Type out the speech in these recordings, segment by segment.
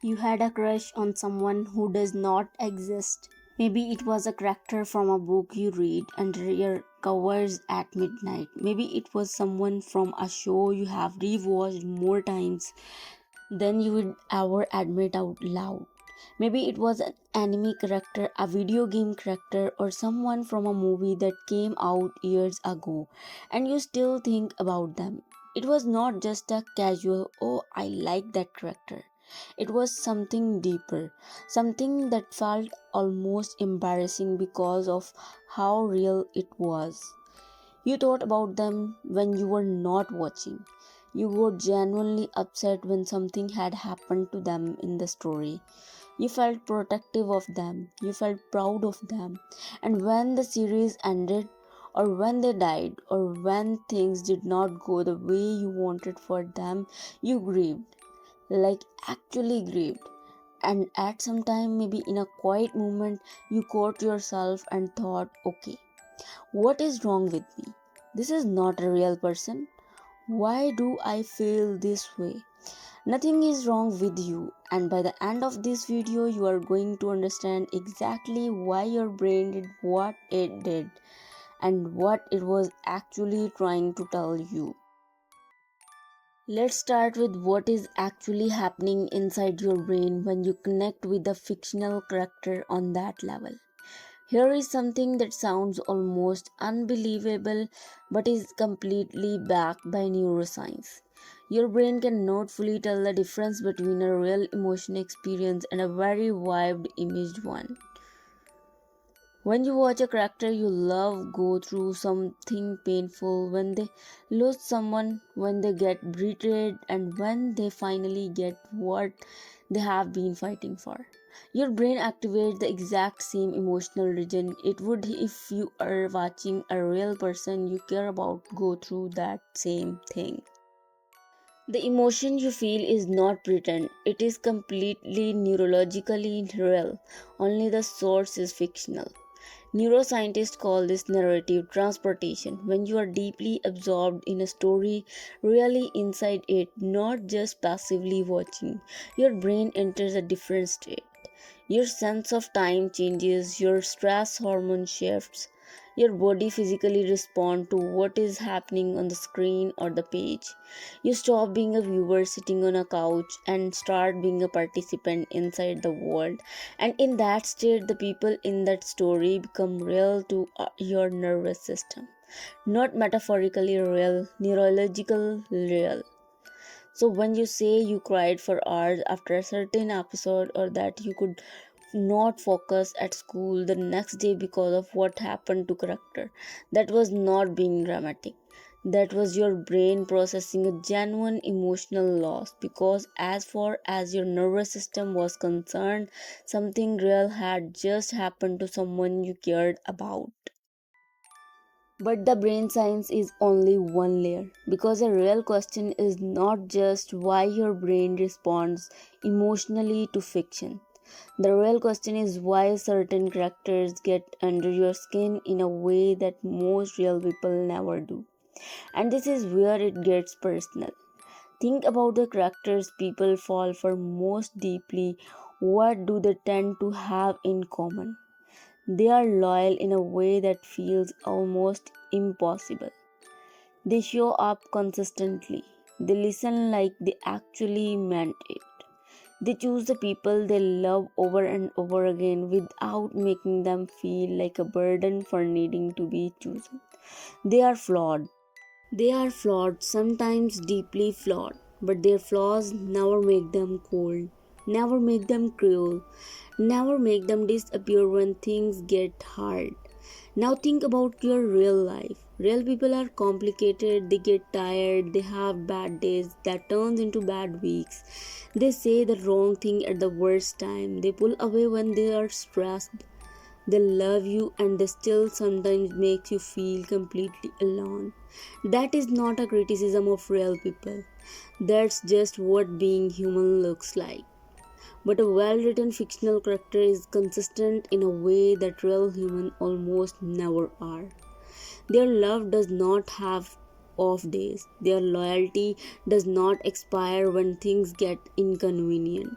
You had a crush on someone who does not exist. Maybe it was a character from a book you read under your covers at midnight. Maybe it was someone from a show you have rewatched more times than you would ever admit out loud. Maybe it was an anime character, a video game character, or someone from a movie that came out years ago and you still think about them. It was not just a casual, oh, I like that character. It was something deeper, something that felt almost embarrassing because of how real it was. You thought about them when you were not watching. You got genuinely upset when something had happened to them in the story. You felt protective of them, you felt proud of them, and when the series ended, or when they died, or when things did not go the way you wanted for them, you grieved, like actually grieved. And at some time, maybe in a quiet moment, you caught yourself and thought, okay, what is wrong with me? This is not a real person. Why do I feel this way? Nothing is wrong with you, and by the end of this video, you are going to understand exactly why your brain did what it did and what it was actually trying to tell you. Let's start with what is actually happening inside your brain when you connect with a fictional character on that level. Here is something that sounds almost unbelievable but is completely backed by neuroscience. Your brain cannot fully tell the difference between a real emotion experience and a very vivid imaged one. When you watch a character you love go through something painful, when they lose someone, when they get betrayed, and when they finally get what they have been fighting for, your brain activates the exact same emotional region it would if you are watching a real person you care about go through that same thing. The emotion you feel is not pretend, it is completely neurologically real, only the source is fictional. Neuroscientists call this narrative transportation. When you are deeply absorbed in a story, really inside it, not just passively watching, your brain enters a different state. Your sense of time changes, your stress hormone shifts, your body physically responds to what is happening on the screen or the page. You stop being a viewer sitting on a couch and start being a participant inside the world. And in that state, the people in that story become real to your nervous system. Not metaphorically real, neurological real. So when you say you cried for hours after a certain episode, or that you could not focus at school the next day because of what happened to character, that was not being dramatic. That was your brain processing a genuine emotional loss, because as far as your nervous system was concerned, something real had just happened to someone you cared about. But the brain science is only one layer, because the real question is not just why your brain responds emotionally to fiction. The real question is why certain characters get under your skin in a way that most real people never do. And this is where it gets personal. Think about the characters people fall for most deeply. What do they tend to have in common? They are loyal in a way that feels almost impossible. They show up consistently. They listen like they actually meant it. They choose the people they love over and over again without making them feel like a burden for needing to be chosen. They are flawed. They are flawed, sometimes deeply flawed, but their flaws never make them cold, never make them cruel, never make them disappear when things get hard. Now think about your real life. Real people are complicated, they get tired, they have bad days that turns into bad weeks. They say the wrong thing at the worst time. They pull away when they are stressed. They love you and they still sometimes make you feel completely alone. That is not a criticism of real people. That's just what being human looks like. But a well-written fictional character is consistent in a way that real humans almost never are. Their love does not have off days. Their loyalty does not expire when things get inconvenient.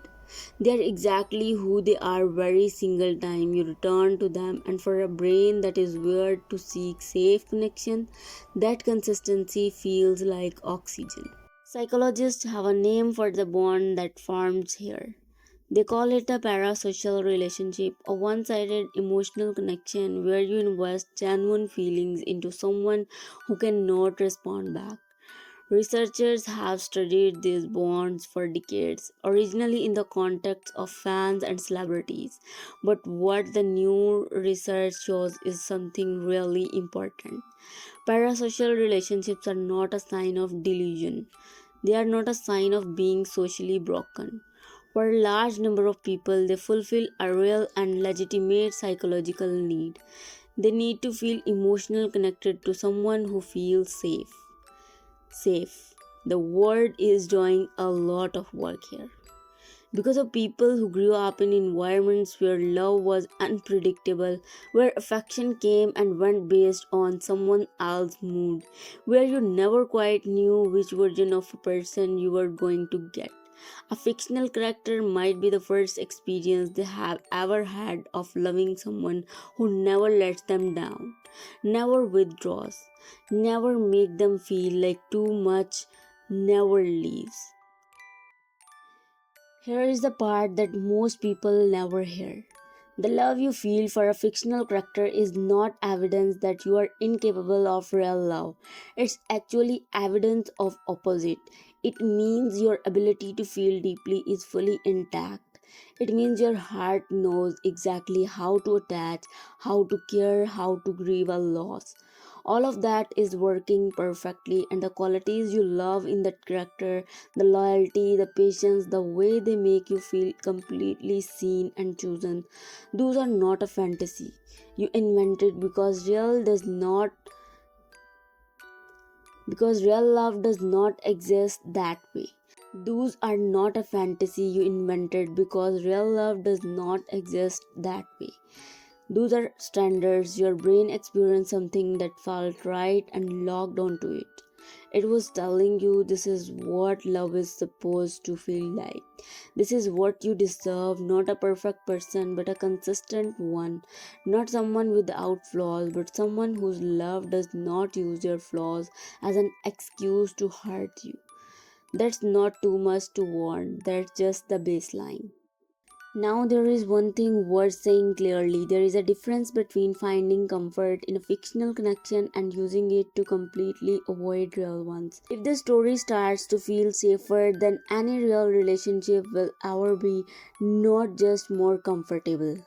They are exactly who they are every single time you return to them, and for a brain that is weird to seek safe connection, that consistency feels like oxygen. Psychologists have a name for the bond that forms here. They call it a parasocial relationship, a one sided emotional connection where you invest genuine feelings into someone who cannot respond back. Researchers have studied these bonds for decades, originally in the context of fans and celebrities. But what the new research shows is something really important. Parasocial relationships are not a sign of delusion. They are not a sign of being socially broken. For a large number of people, they fulfill a real and legitimate psychological need. They need to feel emotionally connected to someone who feels safe. Safe. The word is doing a lot of work here. Because of people who grew up in environments where love was unpredictable, where affection came and went based on someone else's mood, where you never quite knew which version of a person you were going to get. A fictional character might be the first experience they have ever had of loving someone who never lets them down, never withdraws, never make them feel like too much, never leaves. Here is the part that most people never hear. The love you feel for a fictional character is not evidence that you are incapable of real love. It's actually evidence of opposite. It means your ability to feel deeply is fully intact. It means your heart knows exactly how to attach, how to care, how to grieve a loss. All of that is working perfectly, and the qualities you love in that character, the loyalty, the patience, the way they make you feel completely seen and chosen, those are not a fantasy you invented because real love does not exist that way. Those are not a fantasy you invented because real love does not exist that way. Those are standards. Your brain experienced something that felt right and logged onto it. It was telling you this is what love is supposed to feel like. This is what you deserve, not a perfect person, but a consistent one. Not someone without flaws, but someone whose love does not use your flaws as an excuse to hurt you. That's not too much to want, that's just the baseline. Now, there is one thing worth saying clearly. There is a difference between finding comfort in a fictional connection and using it to completely avoid real ones. If the story starts to feel safer than any real relationship will ever be, not just more comfortable,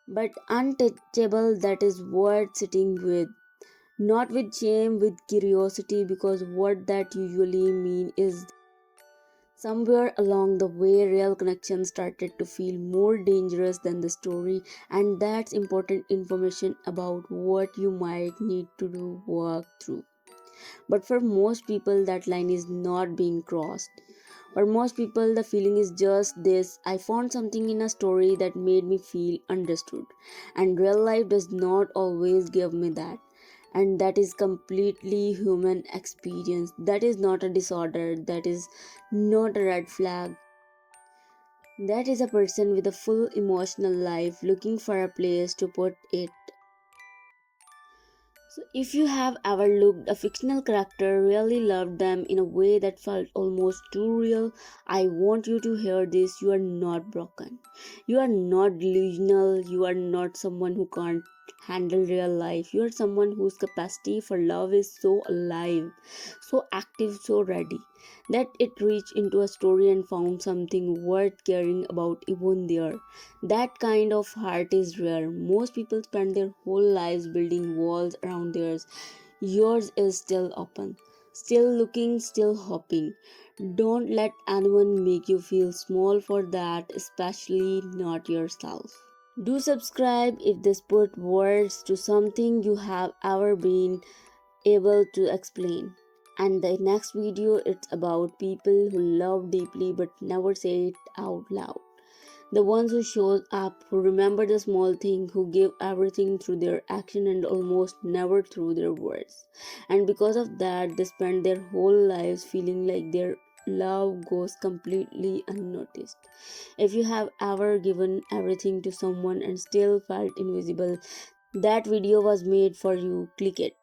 but untouchable, that is worth sitting with. Not with shame, with curiosity, because what that usually means is somewhere along the way, real connection started to feel more dangerous than the story, and that's important information about what you might need to do work through. But for most people, that line is not being crossed. For most people, the feeling is just this: I found something in a story that made me feel understood, and real life does not always give me that. And that is completely human experience. That is not a disorder, that is not a red flag. That is a person with a full emotional life looking for a place to put it. So, if you have ever looked a fictional character, really loved them in a way that felt almost too real, I want you to hear this. You are not broken. You are not delusional. You are not someone who can't handle real life. You are someone whose capacity for love is so alive, so active, so ready that it reached into a story and found something worth caring about even there. That kind of heart is rare. Most people spend their whole lives building walls around theirs. Yours is still open, still looking, still hoping. Don't let anyone make you feel small for that, especially not yourself. Do subscribe if this put words to something you have ever been able to explain. And the next video, it's about people who love deeply but never say it out loud. The ones who show up, who remember the small thing, who give everything through their action and almost never through their words. And because of that, they spend their whole lives feeling like they're love goes completely unnoticed. If you have ever given everything to someone and still felt invisible, that video was made for you. Click it.